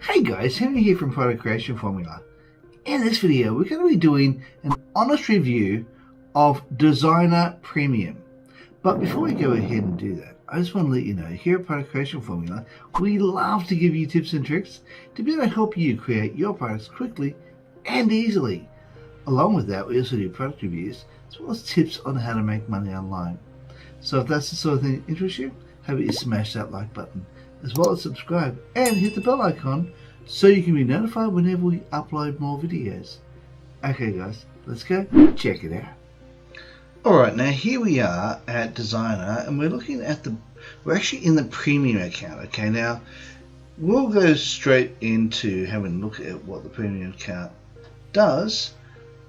Hey guys, Henry here from Product Creation Formula. In this video, we're going to be doing an honest review of Designrr Premium. But before we go ahead and do that, I just want to let you know, here at Product Creation Formula, we love to give you tips and tricks to be able to help you create your products quickly and easily. Along with that, we also do product reviews, as well as tips on how to make money online. So if that's the sort of thing that interests you, how about you smash that like button, as well as subscribe and hit the bell icon so you can be notified whenever we upload more videos. Okay guys, let's go check it out. Alright, now here we are at Designrr and we're actually in the premium account. Okay, now we'll go straight into having a look at what the premium account does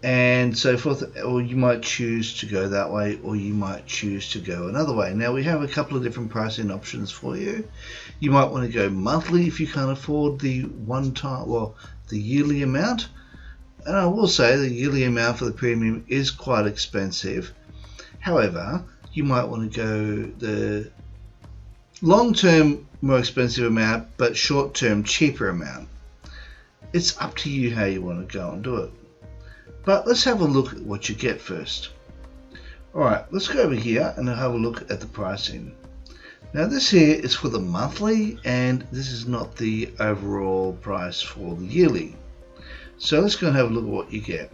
and so forth, or you might choose to go that way, or you might choose to go another way. Now we have a couple of different pricing options for you. You might want to go monthly if you can't afford the the yearly amount. And I will say the yearly amount for the premium is quite expensive. However, you might want to go the long-term more expensive amount, but short-term cheaper amount. It's up to you how you want to go and do it. But let's have a look at what you get first. Alright, let's go over here and have a look at the pricing. Now this here is for the monthly and this is not the overall price for the yearly. So let's go and have a look at what you get.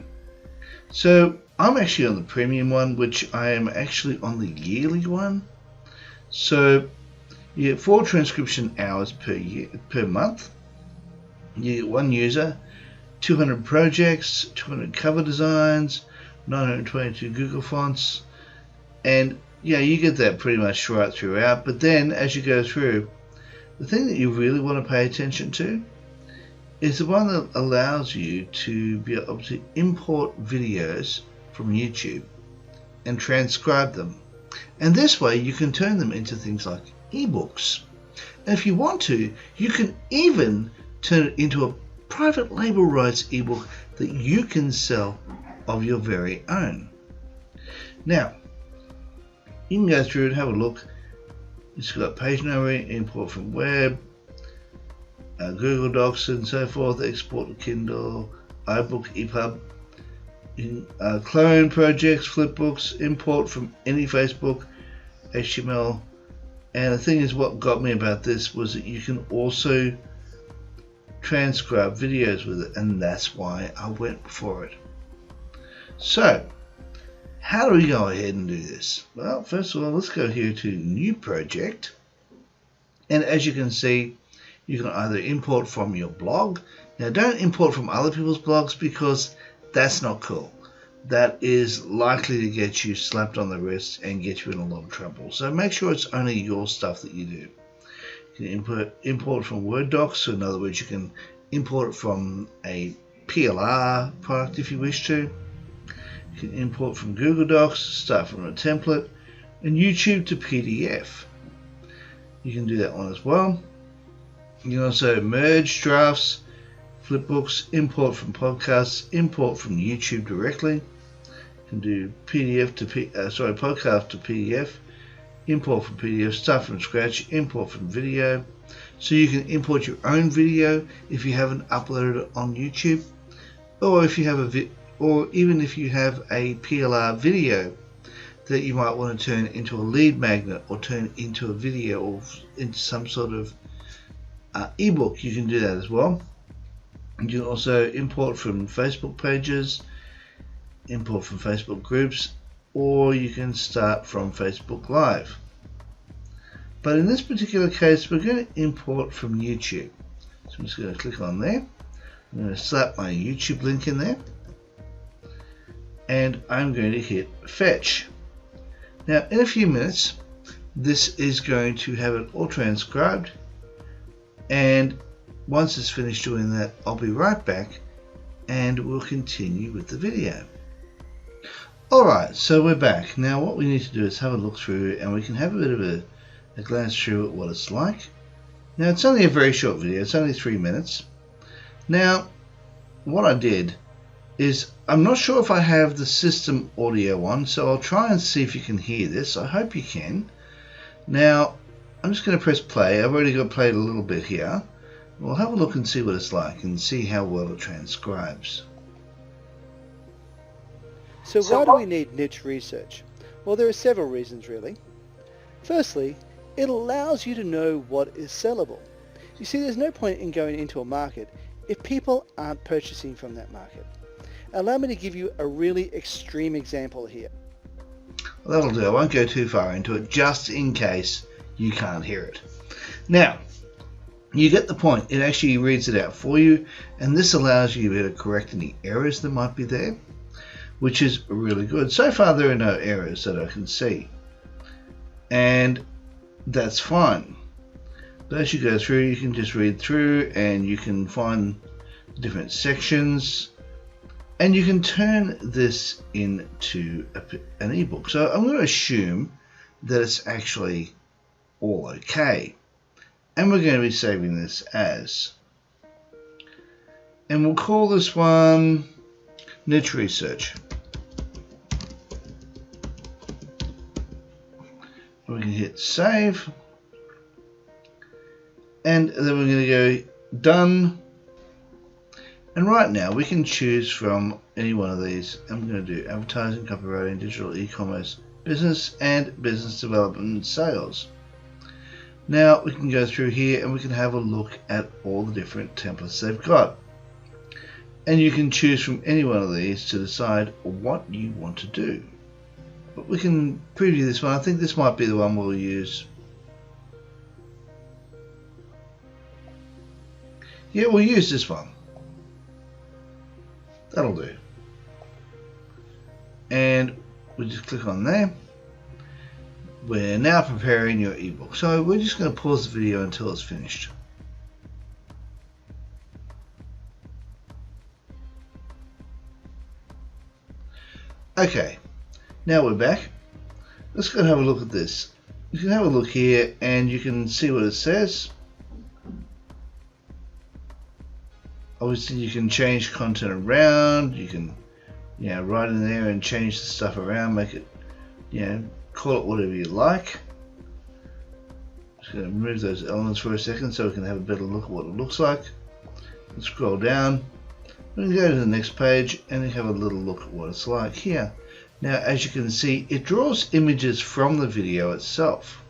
So I'm actually on the premium one, which I am actually on the yearly one. So you get 4 transcription hours per month. You get 1 user, 200 projects, 200 cover designs, 922 Google fonts, and yeah, you get that pretty much right throughout. But then as you go through, the thing that you really want to pay attention to is the one that allows you to be able to import videos from YouTube and transcribe them, and this way you can turn them into things like ebooks, and if you want to, you can even turn it into a private label rights ebook that you can sell of your very own. Now you can go through and have a look. It's got page numbering, import from web, Google Docs and so forth, export to Kindle, iBook, EPUB, clone projects, flipbooks, import from any Facebook, HTML. And the thing is, what got me about this was that you can also transcribe videos with it, and that's why I went for it. So how do we go ahead and do this? Well, first of all, let's go here to new project, and as you can see, you can either import from your blog. Now don't import from other people's blogs because that's not cool. That is likely to get you slapped on the wrist and get you in a lot of trouble. So make sure it's only your stuff that you do. You can import from Word docs, so in other words you can import it from a PLR product if you wish to. You can import from Google Docs, start from a template, and YouTube to PDF. You can do that one as well. You can also merge drafts, flipbooks, import from podcasts, import from YouTube directly. You can do PDF to podcast to PDF. Import from PDF, start from scratch, import from video. So you can import your own video if you haven't uploaded it on YouTube, or if you have even if you have a PLR video that you might want to turn into a lead magnet or turn into a video or into some sort of ebook, you can do that as well. You can also import from Facebook pages, import from Facebook groups, or you can start from Facebook Live. But in this particular case, we're going to import from YouTube. So I'm just going to click on there. I'm going to slap my YouTube link in there, and I'm going to hit fetch. Now in a few minutes, this is going to have it all transcribed, and once it's finished doing that, I'll be right back and we'll continue with the video. Alright, so we're back. Now what we need to do is have a look through, and we can have a bit of a glance through at what it's like. Now it's only a very short video, it's only 3 minutes. Now what I did is, I'm not sure if I have the system audio on, so I'll try and see if you can hear this. I hope you can. Now I'm just going to press play. I've already got played a little bit here. We'll have a look and see what it's like and see how well it transcribes. So why do we need niche research? Well, there are several reasons really. Firstly, it allows you to know what is sellable. You see, there's no point in going into a market if people aren't purchasing from that market. Allow me to give you a really extreme example here. Well, that'll do. I won't go too far into it, just in case you can't hear it. Now, you get the point. It actually reads it out for you, and this allows you to correct any errors that might be there, which is really good. So far, there are no errors that I can see, and that's fine. But as you go through, you can just read through, and you can find different sections, and you can turn this into an ebook. So I'm going to assume that it's actually all okay. And we're going to be saving this as. And we'll call this one niche research. We can hit save. And then we're going to go done. And right now we can choose from any one of these. I'm going to do advertising, copywriting, digital e-commerce, business, and business development and sales. Now we can go through here and we can have a look at all the different templates they've got. And you can choose from any one of these to decide what you want to do. But we can preview this one. I think this might be the one we'll use. Yeah, we'll use this one. That'll do. And we just click on there. We're now preparing your ebook. So we're just going to pause the video until it's finished. Okay, now we're back. Let's go and have a look at this. You can have a look here and you can see what it says. Obviously you can change content around, you can write in there and change the stuff around, make it, call it whatever you like. Just going to remove those elements for a second so we can have a better look at what it looks like. Let's scroll down. We can go to the next page and have a little look at what it's like here. Now as you can see, it draws images from the video itself.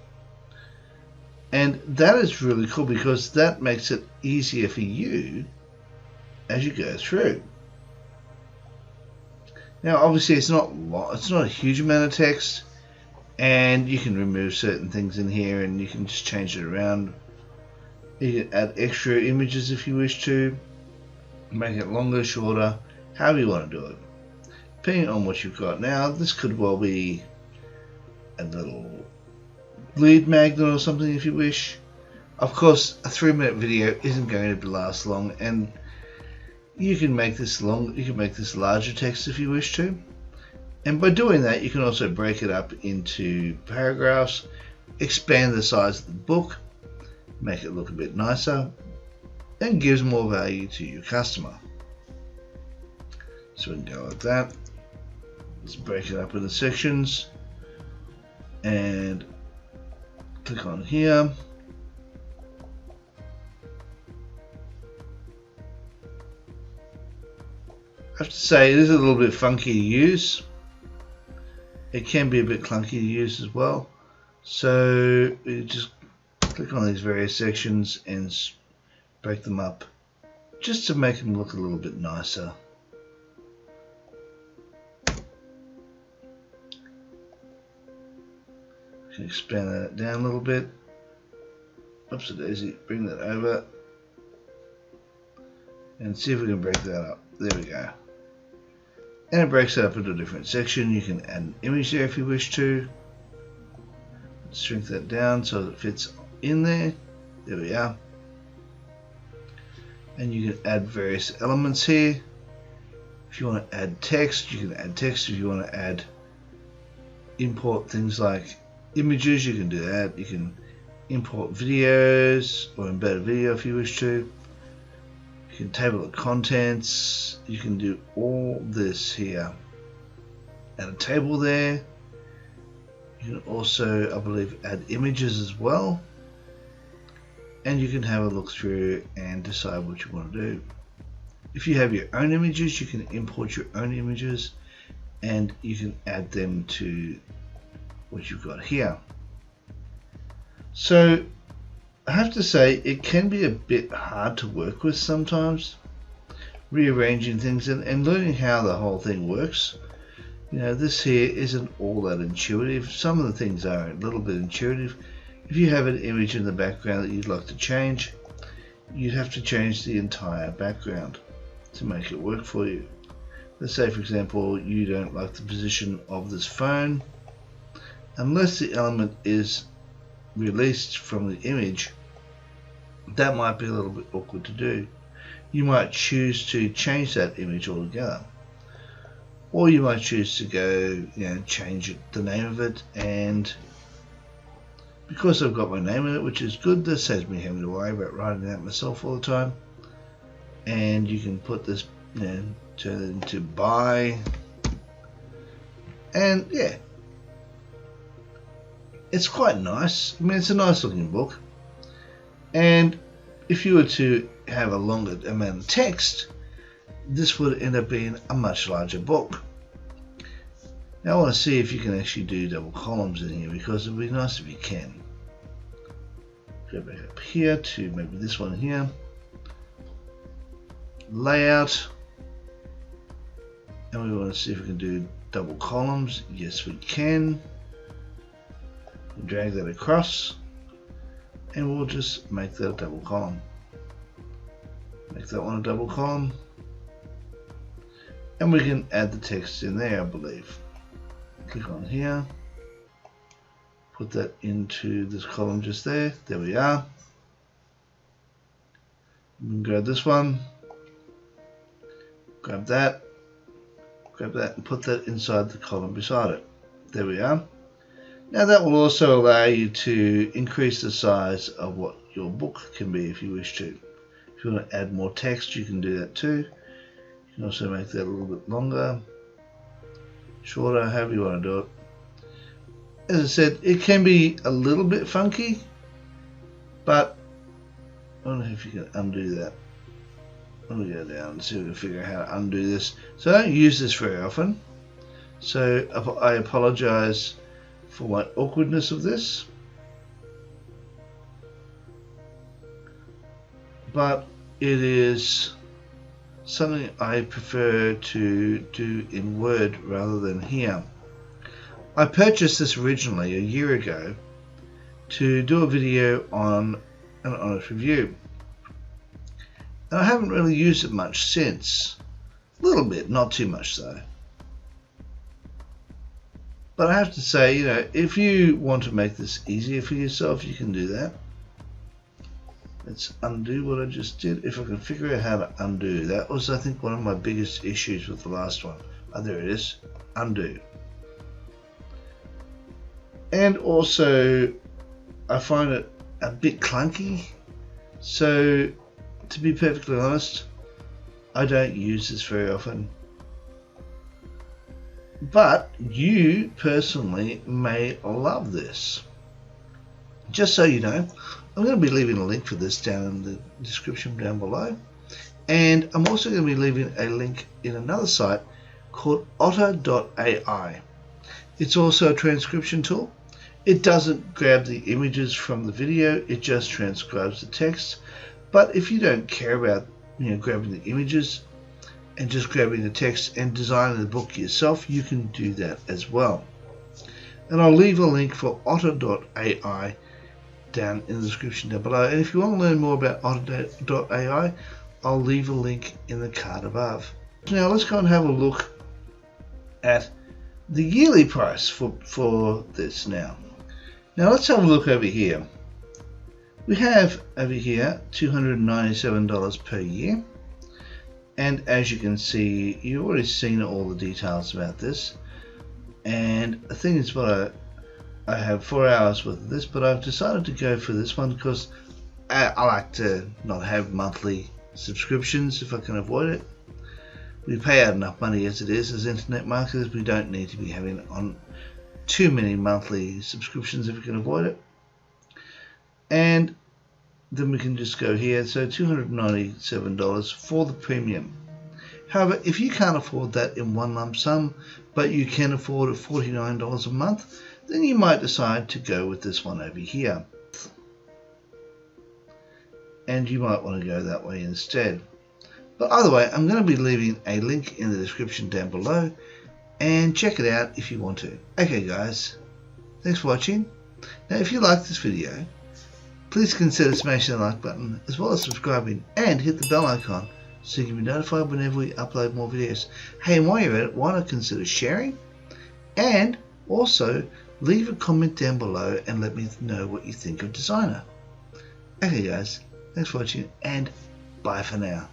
And that is really cool because that makes it easier for you as you go through. Now obviously it's not a huge amount of text, and you can remove certain things in here and you can just change it around. You can add extra images if you wish to, make it longer, shorter, however you want to do it, depending on what you've got. Now this could well be a little lead magnet or something if you wish. Of course a 3-minute video isn't going to last long, and you can make this long, you can make this larger text if you wish to. And by doing that, you can also break it up into paragraphs, expand the size of the book, make it look a bit nicer, and gives more value to your customer. So we can go like that. Let's break it up into sections and click on here. I have to say it is a little bit funky to use. It can be a bit clunky to use as well. So you just click on these various sections and break them up just to make them look a little bit nicer. You can expand that down a little bit. Oops, daisy, bring that over and see if we can break that up. There we go. And it breaks it up into a different section. You can add an image there if you wish to. Shrink that down so it fits in there. There we are. And you can add various elements here. If you want to add text, you can add text. If you want to import things like images, you can do that. You can import videos or embed a video if you wish to. You can table of contents. You can do all this here. Add a table there. You can also, I believe, add images as well. and you can have a look through and decide what you want to do. If you have your own images, you can import your own images and you can add them to what you've got here. So I have to say it can be a bit hard to work with sometimes, rearranging things and learning how the whole thing works. You know, this here isn't all that intuitive. Some of the things are a little bit intuitive. If you have an image in the background that you'd like to change, you'd have to change the entire background to make it work for you. Let's say, for example, you don't like the position of this phone. Unless the element is released from the image, that might be a little bit awkward to do. You might choose to change that image altogether. Or you might choose to go, change the name of it, and because I've got my name in it, which is good, this saves me having to worry about writing that myself all the time. And you can put this, turn it into buy, and yeah, it's quite nice. I mean, it's a nice looking book, and if you were to have a longer amount of text, this would end up being a much larger book. Now I want to see if you can actually do double columns in here, because it would be nice if you can. Go back up here to maybe this one here. Layout. And we want to see if we can do double columns. Yes, we can. Drag that across. And we'll just make that a double column. Make that one a double column. And we can add the text in there, I believe. Click on here. Put that into this column just there. There we are. We can grab this one. Grab that. Grab that and put that inside the column beside it. There we are. Now that will also allow you to increase the size of what your book can be if you wish to. If you want to add more text, you can do that too. You can also make that a little bit longer, shorter, however you want to do it. As I said, it can be a little bit funky, but I don't know if you can undo that. Let me go down and see if we can figure out how to undo this. So I don't use this very often, so I apologize for my awkwardness of this, but it is something I prefer to do in Word rather than here. I purchased this originally a year ago to do a video on an honest review, and I haven't really used it much since. A little bit, not too much though. But I have to say, if you want to make this easier for yourself, you can do that. Let's undo what I just did. If I can figure out how to undo. That was, I think, one of my biggest issues with the last one. Oh, there it is. Undo. And also, I find it a bit clunky. So, to be perfectly honest, I don't use this very often. But you personally may love this. Just so you know, I'm going to be leaving a link for this down in the description down below. And I'm also going to be leaving a link in another site called Otter.ai. It's also a transcription tool. It doesn't grab the images from the video, it just transcribes the text. But if you don't care about grabbing the images and just grabbing the text and designing the book yourself, you can do that as well. And I'll leave a link for Otter.ai down in the description down below. And if you want to learn more about Otter.ai, I'll leave a link in the card above. Now let's go and have a look at the yearly price for this now. Now let's have a look over here. We have over here $297 per year. And as you can see, you've already seen all the details about this. And I think it's what I have 4 hours worth of this, but I've decided to go for this one because I like to not have monthly subscriptions if I can avoid it. We pay out enough money as it is as internet marketers. We don't need to be having on too many monthly subscriptions if we can avoid it. And then we can just go here. So $297 for the premium. However, if you can't afford that in one lump sum, but you can afford $49 a month, then you might decide to go with this one over here. And you might want to go that way instead. But either way, I'm going to be leaving a link in the description down below, and check it out if you want to. Okay guys, thanks for watching. Now if you like this video, please consider smashing the like button as well as subscribing, and hit the bell icon so you can be notified whenever we upload more videos. Hey, and while you're at it, why not consider sharing, and also leave a comment down below and let me know what you think of Designrr. Okay guys, thanks for watching, and bye for now.